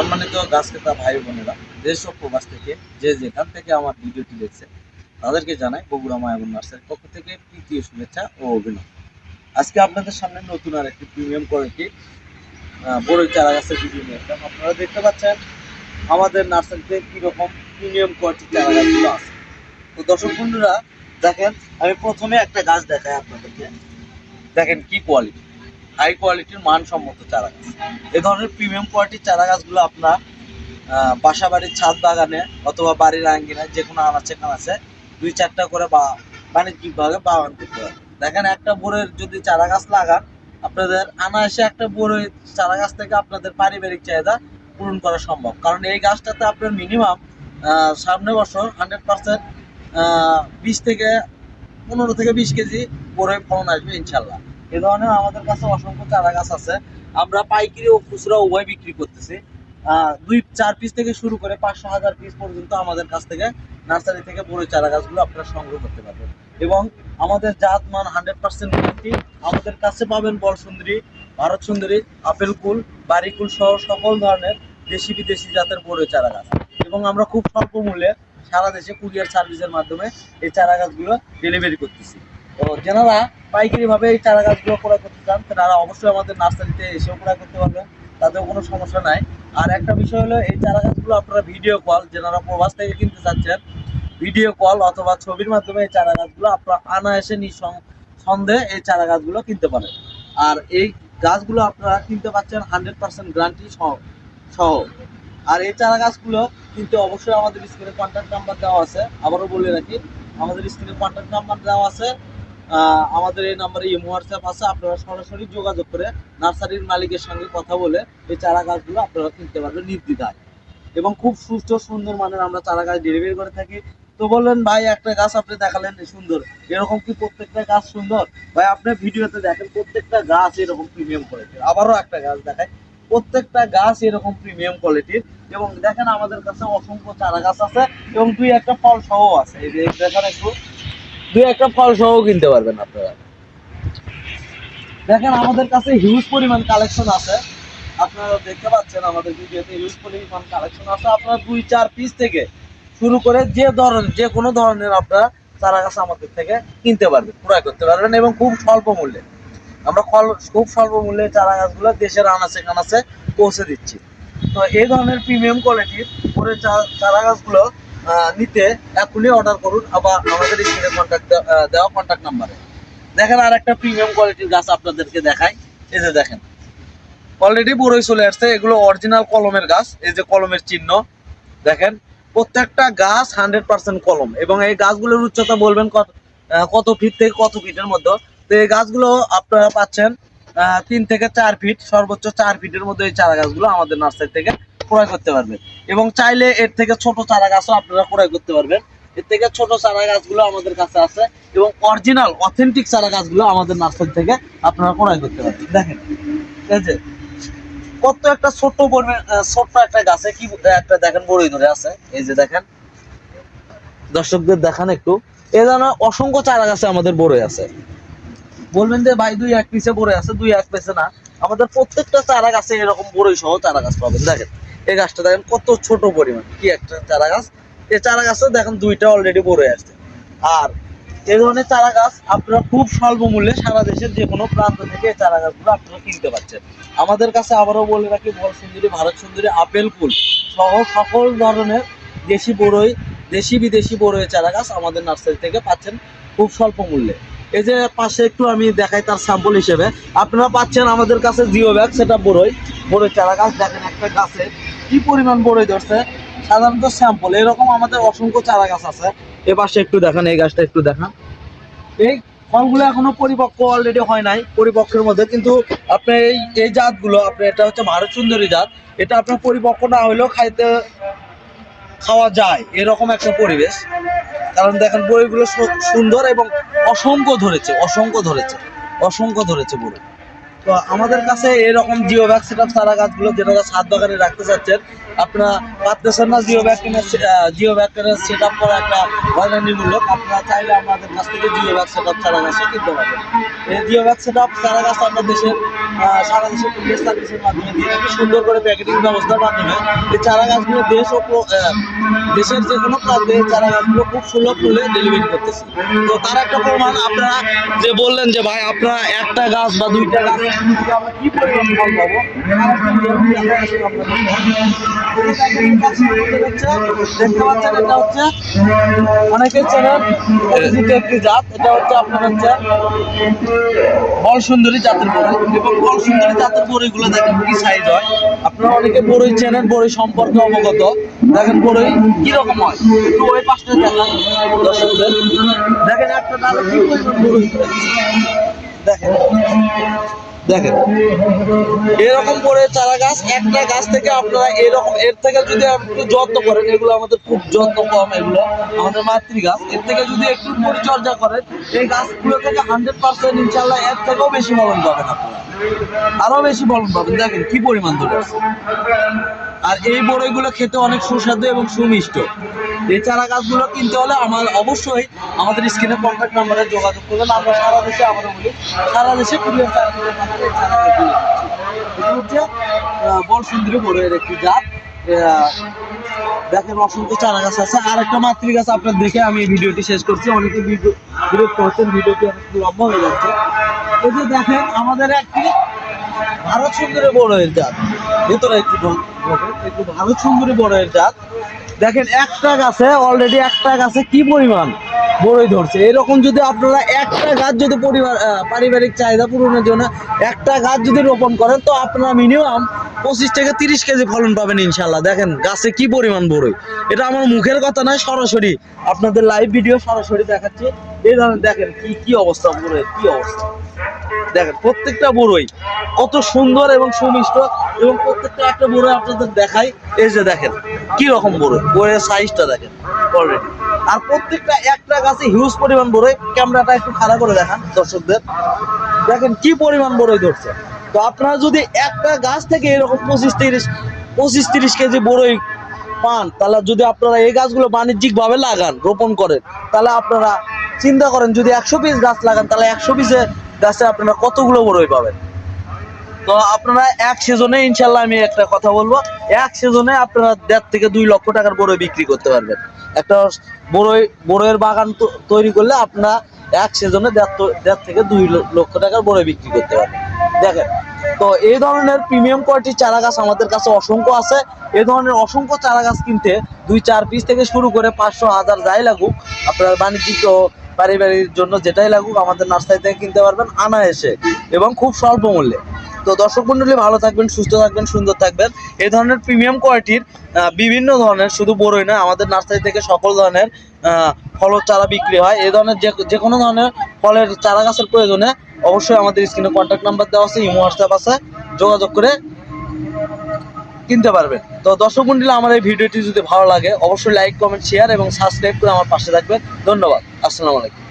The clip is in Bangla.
সম্মানিত গাছ ক্রেতা ভাই বোনেরা, দেশ ও প্রবাস থেকে যে যেখান থেকে আমার ভিডিওটি দেখছে তাদেরকে জানাই বগুড়া মায়াবন নার্সারির পক্ষ থেকে প্রীতি ও শুভেচ্ছা ও অভিনন্দন। আজকে আপনাদের সামনে নতুন আর একটি প্রিমিয়াম কোয়ালিটি বড়ই চারা গাছের ভিডিও নিয়ে আসলাম। আপনারা দেখতে পাচ্ছেন আমাদের নার্সারিতে কীরকম প্রিমিয়াম কোয়ালিটির চারা গাছগুলো আছে। তো দর্শক বন্ধুরা দেখেন, আমি প্রথমে একটা গাছ দেখাই আপনাদেরকে। দেখেন কি কোয়ালিটি, হাই কোয়ালিটির মানসম্মত চারা গাছ। এই ধরনের প্রিমিয়াম কোয়ালিটির চারা গাছগুলো আপনার বাসা বাড়ির ছাদ বাগানে অথবা বাড়ির আঙ্গিনায় যে কোনো আনাচে কানাচে 2-4টা করে বা বাণিজ্যিকভাবে বাগান করতে হবে। দেখেন একটা বড়ের যদি চারা গাছ লাগান, আপনাদের আনায়াসে একটা বড়ই চারা গাছ থেকে আপনাদের পারিবারিক চাহিদা পূরণ করা সম্ভব। কারণ এই গাছটাতে আপনার মিনিমাম সামনে বছর 100% 15 থেকে 20 কেজি বড়ই ফলন আসবে ইনশাল্লাহ। এ ধরনের আমাদের কাছে অসংখ্য চারা গাছ আছে। আমরা পাইকারি ও খুচরা উভয় বিক্রি করতেছি। 2-4 পিস থেকে শুরু করে 500-1000 পিস পর্যন্ত আমাদের কাছ থেকে নার্সারি থেকে বড়ই চারা গাছগুলো আপনারা সংগ্রহ করতে পারবেন। এবং আমাদের জাত মান 100% গ্যারান্টি। আমাদের কাছে পাবেন বল সুন্দরী, ভারত সুন্দরী, আপেল কুল, বাড়ি কুল সহ সকল ধরনের দেশি বিদেশি জাতের বড়ই চারা গাছ। এবং আমরা খুব স্বল্প মূল্যে সারা দেশে কুরিয়ার সার্ভিসের মাধ্যমে এই চারা গাছগুলো ডেলিভারি করতেছি। তো যারা পাইকারিভাবে এই চারা গাছগুলো ক্রয় করতে চান তারা অবশ্যই আমাদের নার্সারিতে এসেও ক্রয় করতে পারবেন, তাতেও কোনো সমস্যা নাই। আর একটা বিষয় হলো, এই চারা গাছগুলো আপনারা ভিডিও কল, যারা প্রবাস থেকে কিনতে চাচ্ছেন, ভিডিও কল অথবা ছবির মাধ্যমে এই চারা গাছগুলো আপনারা আনায়াসে সন্দেহে এই চারা গাছগুলো কিনতে পারেন। আর এই গাছগুলো আপনারা কিনতে পাচ্ছেন 100% গ্যারান্টি সহ। আর এই চারা গাছগুলো কিন্তু অবশ্যই আমাদের স্ক্রিনে কন্ট্যাক্ট নাম্বার দেওয়া আছে। আবারও বলে রাখি, আমাদের স্ক্রিনে কন্ট্যাক্ট নাম্বার দেওয়া আছে। আমাদের এই নাম্বারে ইমো হোয়াটসঅ্যাপ আছে। আপনারা সরাসরি যোগাযোগ করে নার্সারির মালিকের সঙ্গে কথা বলে এই চারা গাছগুলো আপনারা কিনতে পারবেন নির্দ্বিধায়। এবং খুব সুস্থ সুন্দর মানের আমরা চারা গাছ ডেলিভারি করে থাকি। তো বললেন ভাই একটা গাছ আপনি দেখালেন সুন্দর, এরকম কি প্রত্যেকটা গাছ সুন্দর? ভাই আপনি ভিডিওতে দেখেন প্রত্যেকটা গাছ এরকম প্রিমিয়াম কোয়ালিটির। আবারও একটা গাছ দেখায়, প্রত্যেকটা গাছ এরকম প্রিমিয়াম কোয়ালিটির। এবং দেখেন আমাদের কাছে অসংখ্য চারা গাছ আছে এবং 2-1টা ফল সহ আছে। এই যে দেখেন একটু, 2-1টা ফল সহ কিনতে পারবেন আপনারা। দেখেন আমাদের কাছে হিউজ পরিমাণ কালেকশন আছে। আপনারা দেখতে পাচ্ছেন আমাদের ভিডিওতে হিউজ পরিমাণ কালেকশন আছে। আপনারা 2-4 পিস থেকে শুরু করে যে কোনো ধরনের আপনারা চারা গাছ আমাদের থেকে কিনতে পারবেন, ক্রয় করতে পারবেন এবং খুব স্বল্প মূল্যে। আমরা খুব স্বল্প মূল্যে চারা গাছগুলো দেশের আনাচে কানাচে পৌঁছে দিচ্ছি। তো এই ধরনের প্রিমিয়াম কোয়ালিটির করে চারা গাছগুলো নিতে এখনই অর্ডার করুন, আবার আমাদের স্ক্রিনে দেওয়া কন্ট্যাক্ট নাম্বারে। দেখেন আর একটা প্রিমিয়াম কোয়ালিটির গাছ আপনাদেরকে দেখাই। এই যে দেখেন অলরেডি বড়ই চলে আসছে, এগুলো অরিজিনাল কলমের গাছ। এই যে কলমের চিহ্ন দেখেন, প্রত্যেকটা গাছ 100% কলম। এবং এই গাছগুলোর উচ্চতা বলবেন কত ফিট থেকে কত ফিটের মধ্যে। তো এই গাছগুলো আপনারা পাচ্ছেন 3 থেকে 4 ফিট, সর্বোচ্চ 4 ফিটের মধ্যে এই চারা গাছগুলো আমাদের নার্সারি থেকে ক্রয় করতে পারবেন। এবং চাইলে এর থেকে ছোট চারা গাছও আপনারা ক্রয় করতে পারবেন। এর থেকে ছোট চারা গাছগুলো আমাদের কাছে আছে এবং অরিজিনাল অথেন্টিক চারা গাছগুলো আমাদের নার্সারি থেকে আপনারা ক্রয় করতে পারবেন। দেখেন এই যে কত একটা ছোট্ট একটা গাছে কি একটা দেখেন বড়ই ধরে আছে। এই যে দেখেন, দর্শকদের দেখান একটু, এই ধরনের অসংখ্য চারা গাছে আমাদের বড়ই আছে। বলবেন যে ভাই 2-1 পিসে বড়ই আছে, 2-1 পিসে না, আমাদের প্রত্যেকটা চারা গাছে এরকম বড়ই সহ চারা গাছ পাবেন। দেখেন এই গাছটা দেখেন কত ছোট পরিমাণ, কি একটা চারা গাছ। এই চারা গাছে দেখেন 2টা অলরেডি বড়ই আসছে। আর এই ধরনের চারা গাছ আপনারা খুব স্বল্প মূল্যে সারা দেশের যে কোনো প্রান্ত থেকে এই চারা গাছগুলো আপনারা কিনতে পারছেন আমাদের কাছে। আবারও বলে রাখি, বল সুন্দরী, ভারত সুন্দরী, আপেল কুল সহ সকল ধরনের দেশি বড়ই, দেশি বিদেশি বড়ই চারা গাছ আমাদের নার্সারি থেকে পাচ্ছেন খুব স্বল্প মূল্যে। এই যে পাশে একটু আমি দেখাই তার স্যাম্পল হিসেবে, আপনারা পাচ্ছেন আমাদের কাছে জিও ব্যাগ সেটা বড়ই চারা গাছ। দেখেন একটা গাছে কি পরিমাণ বড়ই ধরছে, সাধারণত স্যাম্পল। এরকম আমাদের অসংখ্য চারা গাছ আছে। এ পাশে একটু দেখান, এই গাছটা একটু দেখান। এই ফলগুলো এখনো পরিপক্ক অলরেডি হয় নাই, পরিপক্কের মধ্যে। কিন্তু আপনি এই জাতগুলো, আপনি এটা হচ্ছে ভারত সুন্দরী জাত, এটা আপনার পরিপক্ক না হলেও খাওয়া যায় এরকম একটা পরিবেশ। কারণ দেখেন বড়িগুলো সুন্দর এবং অসংখ্য ধরেছে বড়ি। তো আমাদের কাছে এরকম জিও ব্যাগ সেটআপ চারা গাছগুলো যেটা ছাদ বাগানে রাখতে চাচ্ছেন, আপনারা পারতেছেন না জিও ব্যাগ কেনার সেটআপ করা একটা হয়রানিমূলক, আপনারা চাইলে আমাদের কাছ থেকে জিও ব্যাগ সেটআপ চারা গাছও কিনতে পারবেন। এই জিও ব্যাগ সেটআপ চারা গাছ আমরা দেশের সারা দেশে কুরিয়ার সার্ভিসের মাধ্যমে দিয়ে থাকি, সুন্দর করে প্যাকেটিং ব্যবস্থার মাধ্যমে এই চারা গাছগুলো দেশের যে কোনো প্রান্তে এই চারা গাছগুলো খুব সুলভ মূল্যে ডেলিভারি করতেছি। তো তার একটা প্রমাণ আপনারা যে বললেন যে ভাই আপনারা একটা গাছ বা দুইটা গাছ থেকে আমরা কি পরিমাণ ফল পাবো, দেখতে পাচ্ছেন এটা হচ্ছে অনেকের চ্যানেল পরিচিত একটি জাত, এটা হচ্ছে আপনার হচ্ছে বল সুন্দরী জাতের বড়ই, এবং বল সুন্দরী জাতের বড়ইগুলো দেখেন কি সাইজ হয়। আপনারা অনেকে বড়ই চেনেন, বড়ই সম্পর্কে অবগত। দেখেন বড়ই কিরকম হয়, একটু ওই পাশটা দেখান দর্শকদের। দেখেন একটা ডালে কি পরিমাণ বড়ই, দেখেন দেখেন এরকম করে চারা গাছ, একটা গাছ থেকে আপনারা এরকম, এর থেকে যদি একটু যত্ন করেন, এগুলো আমাদের খুব যত্ন কম, এগুলো আমাদের মাতৃ গাছ, এর থেকে যদি একটু পরিচর্যা করেন এই গাছগুলো থেকে 100% ইনশাল্লাহ এর থেকেও বেশি ফলন পাবেন, আপনারা আরো বেশি ফলন পাবেন। দেখেন কি পরিমাণ ধরে আছে। আর এই বড়ইগুলো খেতে অনেক সুস্বাদু এবং সুমিষ্ট। এই চারা গাছগুলো কিনতে হলে অবশ্যই আমাদের স্ক্রিনে কন্ট্যাক্ট নাম্বারে যোগাযোগ করবেন। আমরা সারা দেশে, আমরা বলি সারা দেশে কুরিয়ার সার্ভিসের মাধ্যমে এই চারা গাছগুলো এটা হচ্ছে বল সুন্দরী বড়ইয়ের একটি জাত। দেখেন অসংখ্য চারা গাছ আছে। আর একটা মাতৃ গাছ আপনার দেখে আমি এই ভিডিওটি শেষ করছি, অনেকে বিরোধ করছেন, ভিডিওটি অনেক লম্বা হয়ে যাচ্ছে। এই যে দেখেন আমাদের একটি ভারত সুন্দরী বড়ইয়ের জাত, ভিতরে একটু ভারত সুন্দরী বড়ইয়ের জাত। দেখেন একটা গাছে অলরেডি একটা গাছে কি পরিমাণ বড়ই ধরছে। এরকম যদি আপনারা একটা গাছ যদি পারিবারিক চাহিদা পূরণের জন্য একটা গাছ যদি রোপণ করেন, তো আপনারা মিনিমাম 25 থেকে 30 কেজি ফলন পাবেন ইনশাল্লাহ। দেখেন গাছে কি পরিমাণ বড়ই, এটা আমার মুখের কথা নয়, সরাসরি আপনাদের লাইভ ভিডিও সরাসরি দেখাচ্ছি। এই ধরনের দেখেন কি অবস্থা বড়ইয়ের, কি অবস্থা। দেখেন প্রত্যেকটা বড়ই কত সুন্দর এবং সুমিষ্ট, এবং প্রত্যেকটা একটা বড়ই আপনাদের দেখাই। এই যে দেখেন কি রকম বড়ইয়ের সাইজটা দেখেন অলরেডি। আর প্রত্যেকটা একটা গাছে হিউজ পরিমাণ বড়ই। ক্যামেরাটা একটু খাড়া করে দেখান দর্শকদের, দেখেন কি পরিমাণ বড়ই ধরছে। তো আপনারা যদি একটা গাছ থেকে এরকম 25-30 কেজি বড়ই পান, তাহলে যদি আপনারা এই গাছগুলো বাণিজ্যিক ভাবে লাগান, রোপণ করেন, তাহলে আপনারা চিন্তা করেন যদি 100 পিস গাছ লাগান, তাহলে 100 পিসে গাছে আপনারা কতগুলো বড়ই পাবেন। তো আপনারা এক সিজনে ইনশাল্লাহ, আমি একটা কথা বলবো, এক সিজনে আপনারা 1.5 থেকে 2 লক্ষ টাকার বড়ই বিক্রি করতে পারবেন। একটা বড়ইয়ের বাগান তৈরি করলে আপনারা এক সিজনে 1.5 থেকে 2 লক্ষ টাকার বড়ই বিক্রি করতে পারবেন। দেখেন, তো এই ধরনের প্রিমিয়াম কোয়ালিটির চারা গাছ আমাদের কাছে অসংখ্য আছে। এই ধরনের অসংখ্য চারা গাছ কিনতে 2-4 পিস থেকে শুরু করে 500-1000 যাই লাগুক, আপনার বাণিজ্যিক পারিবারিক জন্য যেটাই লাগুক, আমাদের নার্সারি থেকে কিনতে পারবেন অনায়াসে এবং খুব স্বল্প মূল্যে। তো দর্শক মন্ডলী ভালো থাকবেন, সুস্থ থাকবেন, সুন্দর থাকবেন। এই ধরনের প্রিমিয়াম কোয়ালিটির বিভিন্ন ধরনের, শুধু বড়ই না, আমাদের নার্সারি থেকে সকল ধরনের ফলের চারা বিক্রি হয়। এই ধরনের যে কোনো ধরনের ফলের চারা গাছের প্রয়োজনে অবশ্যই আমাদের স্ক্রিনে কন্ট্যাক্ট নাম্বার দেওয়া আছে, ইমো হোয়াটসঅ্যাপ আছে, যোগাযোগ করে কিনতে পারবেন। তো দর্শক মন্ডলী আমার এই ভিডিওটি যদি ভালো লাগে অবশ্যই লাইক, কমেন্ট, শেয়ার এবং সাবস্ক্রাইব করে আমার পাশে থাকবেন। ধন্যবাদ। আসসালামু আলাইকুম।